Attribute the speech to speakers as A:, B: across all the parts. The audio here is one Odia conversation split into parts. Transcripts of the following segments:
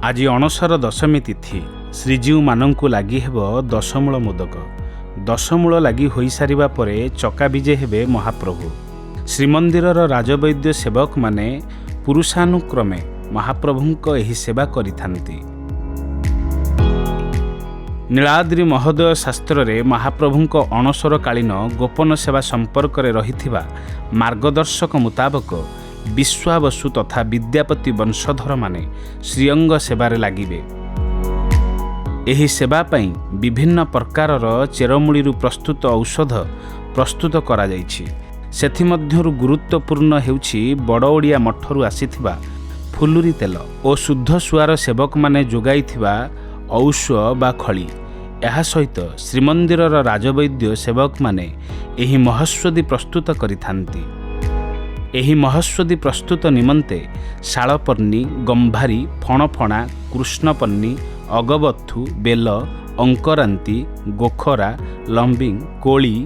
A: ଆଜି ଅଣସର ଦଶମୀ ତିଥି ଶ୍ରୀଜୀଉମାନଙ୍କୁ ଲାଗି ହେବ ଦଶମୂଳ ମୋଦକ। ଦଶମୂଳ ଲାଗି ହୋଇସାରିବା ପରେ ଚକାବିଜେ ହେବେ ମହାପ୍ରଭୁ। ଶ୍ରୀମନ୍ଦିରର ରାଜବୈଦ୍ୟ ସେବକମାନେ ପୁରୁଷାନୁକ୍ରମେ ମହାପ୍ରଭୁଙ୍କ ଏହି ସେବା କରିଥାନ୍ତି। ନୀଳାଦ୍ରି ମହୋଦୟ ଶାସ୍ତ୍ରରେ ମହାପ୍ରଭୁଙ୍କ ଅଣସରକାଳୀନ ଗୋପନ ସେବା ସମ୍ପର୍କରେ ରହିଥିବା ମାର୍ଗଦର୍ଶକ ମୁତାବକ ବିଶ୍ୱାବସୁ ତଥା ବିଦ୍ୟାପତି ବଂଶଧରମାନେ ଶ୍ରୀଅଙ୍ଗ ସେବାରେ ଲାଗିବେ। ଏହି ସେବା ପାଇଁ ବିଭିନ୍ନ ପ୍ରକାରର ଚେରମୂଳିରୁ ପ୍ରସ୍ତୁତ ଔଷଧ ପ୍ରସ୍ତୁତ କରାଯାଇଛି। ସେଥିମଧ୍ୟରୁ ଗୁରୁତ୍ୱପୂର୍ଣ୍ଣ ହେଉଛି ବଡ଼ ଓଡ଼ିଆ ମଠରୁ ଆସିଥିବା ଫୁଲୁରି ତେଲ ଓ ଶୁଦ୍ଧ ସୁଆର ସେବକମାନେ ଯୋଗାଇଥିବା ଔଷ ବା ଖଳି। ଏହା ସହିତ ଶ୍ରୀମନ୍ଦିରର ରାଜବୈଦ୍ୟ ସେବକମାନେ ଏହି ମହୌଷଧି ପ୍ରସ୍ତୁତ କରିଥାନ୍ତି। ଏହି ମହୌଷଧି ପ୍ରସ୍ତୁତ ନିମନ୍ତେ ଶାଳପର୍ଣ୍ଣି, ଗମ୍ଭାରୀ, ଫଣଫଣା, କୃଷ୍ଣପର୍ଣ୍ଣି, ଅଗବଥୁ, ବେଲ, ଅଙ୍କରାନ୍ତି, ଗୋଖରା, ଲମ୍ବିଂ, କୋଳି,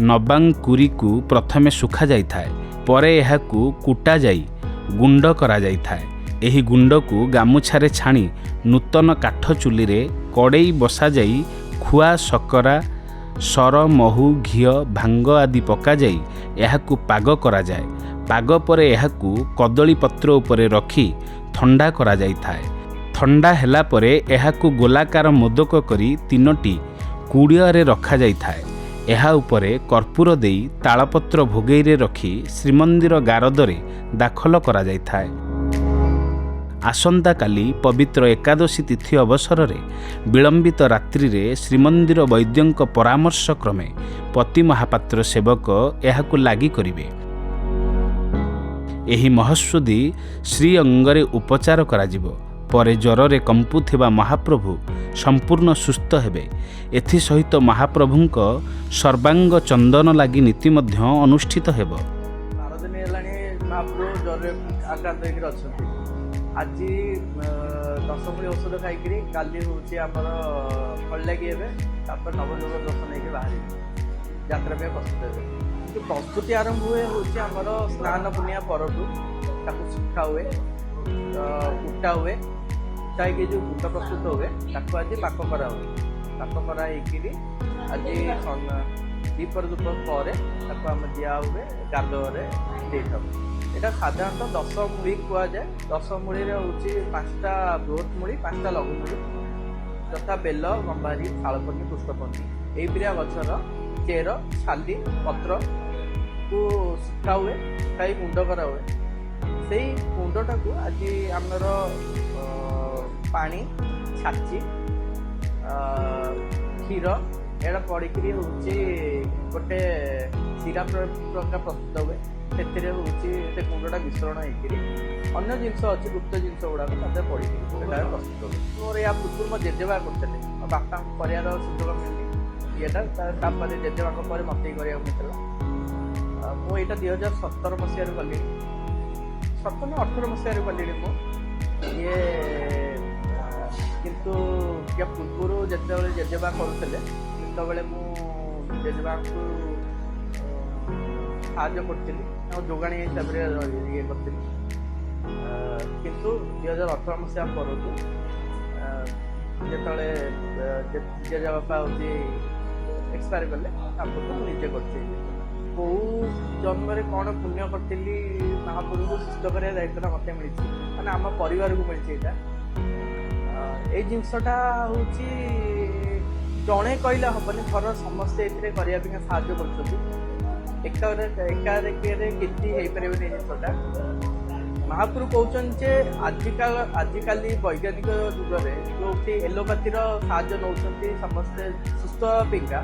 A: ନବାଙ୍କୁରିକୁ ପ୍ରଥମେ ଶୁଖାଯାଇଥାଏ। ପରେ ଏହାକୁ କୁଟାଯାଇ ଗୁଣ୍ଡ କରାଯାଇଥାଏ। ଏହି ଗୁଣ୍ଡକୁ ଗାମୁଛାରେ ଛାଣି ନୂତନ କାଠ ଚୁଲିରେ କଡ଼େଇ ବସାଯାଇ ଖୁଆ, ଶକରା, ସର, ମହୁ, ଘିଅ, ଭାଙ୍ଗ ଆଦି ପକାଯାଇ ଏହାକୁ ପାଗ କରାଯାଏ। ପାଗ ପରେ ଏହାକୁ କଦଳୀ ପତ୍ର ଉପରେ ରଖି ଥଣ୍ଡା କରାଯାଇଥାଏ। ଥଣ୍ଡା ହେଲା ପରେ ଏହାକୁ ଗୋଲାକାର ମୋଦକ କରି 3ଟି କୁଡ଼ିଆରେ ରଖାଯାଇଥାଏ। ଏହା ଉପରେ କର୍ପୂର ଦେଇ ତାଳପତ୍ର ଭୋଗେଇରେ ରଖି ଶ୍ରୀମନ୍ଦିର ଗାରଦରେ ଦାଖଲ କରାଯାଇଥାଏ। ଆସନ୍ତାକାଲି ପବିତ୍ର ଏକାଦଶୀ ତିଥି ଅବସରରେ ବିଳମ୍ବିତ ରାତ୍ରିରେ ଶ୍ରୀମନ୍ଦିର ବୈଦ୍ୟଙ୍କ ପରାମର୍ଶ କ୍ରମେ ପତି ମହାପାତ୍ର ସେବକ ଏହାକୁ ଲାଗି କରିବେ। ଏହି ମହୌଷଧି ଶ୍ରୀଅଙ୍ଗରେ ଉପଚାର କରାଯିବ। ପରେ ଜ୍ୱରରେ କମ୍ପୁଥିବା ମହାପ୍ରଭୁ ସମ୍ପୂର୍ଣ୍ଣ ସୁସ୍ଥ ହେବେ। ଏଥିସହିତ ମହାପ୍ରଭୁଙ୍କ ସର୍ବାଙ୍ଗ ଚନ୍ଦନ ଲାଗି ନୀତି ମଧ୍ୟ ଅନୁଷ୍ଠିତ ହେବ।
B: 12 ଦିନ ହେଲାଣି ମହାପ୍ରଭୁ ଜ୍ୱରରେ ଆକ୍ରାନ୍ତ ହେଇକି ଅଛନ୍ତି। ଆଜି ଦଶମୂଳି ଔଷଧ ଖାଇକିରି କାଲି ହେଉଛି ଆମର ଫଳ ଲାଗି ହେବେ। ତାପରେ ନବଯୁଗ ଦର୍ଶନ ହେଇକି ବାହାରିବେ, ଯାତ୍ରା ପାଇଁ ପ୍ରସ୍ତୁତ ହେବେ। କିନ୍ତୁ ପ୍ରସ୍ତୁତି ଆରମ୍ଭ ହେଉଛି ଆମର ସ୍ନାନ ପୂର୍ଣ୍ଣିମା ପରଠୁ। ତାକୁ ଶୁଖା ହୁଏ, କୁଟା ହୁଏ, କୁଟା ହେଇକି ଯେଉଁ ଗୁଣ୍ଡ ପ୍ରସ୍ତୁତ ହୁଏ ତାକୁ ଆଜି ପାକ କରାହୁଏ। ପାକ କରା ହେଇକିରି ଆଜି ଦ୍ୱିପହର ପରେ ତାକୁ ଆମେ ଦିଆ ହୁଏ, ଗାଧରେ ଦେଇଥାଉ। ଏଇଟା ସାଧାରଣତଃ 10 ମୂଳି କୁହାଯାଏ। 10 ମୂଳିରେ ହେଉଛି 5ଟା ବୃହତ୍ ମୂଳି, 5ଟା ଲଘୁ ମୂଳି, ଯଥା ବେଲ, ଗମ୍ଭାରୀ, ଶାଳପର୍ଣ୍ଣି, କୃଷ୍ଣପର୍ଣ୍ଣି। ଏଇପରିଆ ଗଛର ଚେର, ଛାଲି, ପତ୍ରକୁ ଶୁଖା ହୁଏ, ଶୁଖାଇ ଗୁଣ୍ଡ କରାହୁଏ। ସେଇ ଗୁଣ୍ଡଟାକୁ ଆଜି ଆମର ପାଣି, ଛାଚି, କ୍ଷୀର ଏଇଟା ପଡ଼ିକିରି ହେଉଛି ଗୋଟେ ସିରା ପ୍ରକାର ପ୍ରସ୍ତୁତ ହୁଏ। ସେଥିରେ ହେଉଛି ସେ ଗୁଣ୍ଡଟା ମିଶ୍ରଣ ହେଇକିରି ଅନ୍ୟ ଜିନିଷ ଅଛି, ଗୁପ୍ତ ଜିନିଷ ଗୁଡ଼ାକ ତାଦେହରେ ପଡ଼ିକିରି ସେଠାରେ ପ୍ରସ୍ତୁତ ହୁଏ। ମୋର ଏହା ପୂର୍ବରୁ ମୋ ଜେଜେମା କରୁଥିଲେ। ମୋ ବାପାଙ୍କୁ କରିବାର ସୁଯୋଗ ମିଳିଲି ଇଏଟା। ତାପରେ ଜେଜେମାଙ୍କ ପରେ ମୋତେ ହିଁ କରିବାକୁ ମିଳିଥିଲା। ମୁଁ ଏଇଟା 2017 ମସିହାରୁ କଲିଣି, 17-18 ମସିହାରୁ କଲିଣି ମୁଁ ଇଏ। କିନ୍ତୁ ୟା ପୂର୍ବରୁ ଯେତେବେଳେ ଜେଜେମା କରୁଥିଲେ ସେତେବେଳେ ମୁଁ ଜେଜେମାଙ୍କୁ ସାହାଯ୍ୟ କରିଥିଲି, ଆଉ ଯୋଗାଣୀ ହିସାବରେ ଇଏ କରିଥିଲି। କିନ୍ତୁ 2018 ମସିହା ପରଠୁ ଯେତେବେଳେ ଜେଜେବାପା ହେଉଛି ଏକ୍ସପାୟାର କଲେ, ତାପରଠୁ ମୁଁ ନିଜେ କରିଛି। କେଉଁ ଜନ୍ମରେ କ'ଣ ପୁଣ୍ୟ କରିଥିଲି ମହାପ୍ରଭୁଙ୍କୁ ସୁସ୍ଥ କରିବା ଦାୟିତ୍ୱଟା ମୋତେ ମିଳିଛି, ମାନେ ଆମ ପରିବାରକୁ ମିଳିଛି। ଏଇଟା ଏଇ ଜିନିଷଟା ହେଉଛି ଜଣେ କହିଲେ ହେବନି, ଘରର ସମସ୍ତେ ଏଥିରେ କରିବା ପାଇଁ ସାହାଯ୍ୟ କରୁଛନ୍ତି। ଏକାରେ କିଛି ହେଇପାରିବନି। ଏ ଜିନିଷଟା ମହାପ୍ରଭୁ କହୁଛନ୍ତି ଯେ ଆଜିକାଲି ବୈଜ୍ଞାନିକ ଯୁଗରେ ଯେଉଁଠି ଏଲୋପାଥିର ସାହାଯ୍ୟ ନେଉଛନ୍ତି ସମସ୍ତେ ସୁସ୍ଥ ପାଇଁକା,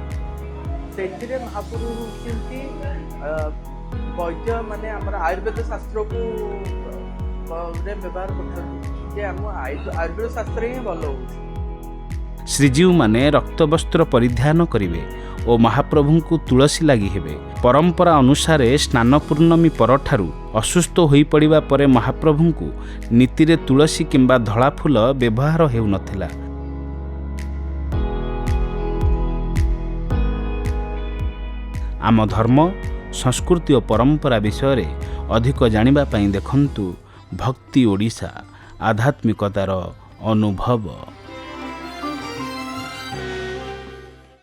B: ସେଥିରେ ମହାପ୍ରଭୁ ହେଉଛନ୍ତି ବୈଦ୍ୟ, ମାନେ ଆମର ଆୟୁର୍ବେଦ ଶାସ୍ତ୍ରକୁ ବ୍ୟବହାର କରୁଛନ୍ତି ଯେ ଆମ ଆୟୁର୍ବେଦ ଶାସ୍ତ୍ର ହିଁ ଭଲ ହେଉଛି।
A: ଶ୍ରୀଜୀଉମାନେ ରକ୍ତବସ୍ତ୍ର ପରିଧାନ କରିବେ ଓ ମହାପ୍ରଭୁଙ୍କୁ ତୁଳସୀ ଲାଗି ହେବେ। ପରମ୍ପରା ଅନୁସାରେ ସ୍ନାନ ପୂର୍ଣ୍ଣମୀ ପରଠାରୁ ଅସୁସ୍ଥ ହୋଇପଡ଼ିବା ପରେ ମହାପ୍ରଭୁଙ୍କୁ ନୀତିରେ ତୁଳସୀ କିମ୍ବା ଧଳା ଫୁଲ ବ୍ୟବହାର ହେଉନଥିଲା। ଆମ ଧର୍ମ, ସଂସ୍କୃତି ଓ ପରମ୍ପରା ବିଷୟରେ ଅଧିକ ଜାଣିବା ପାଇଁ ଦେଖନ୍ତୁ ଭକ୍ତି ଓଡ଼ିଶା, ଆଧ୍ୟାତ୍ମିକତାର ଅନୁଭବ।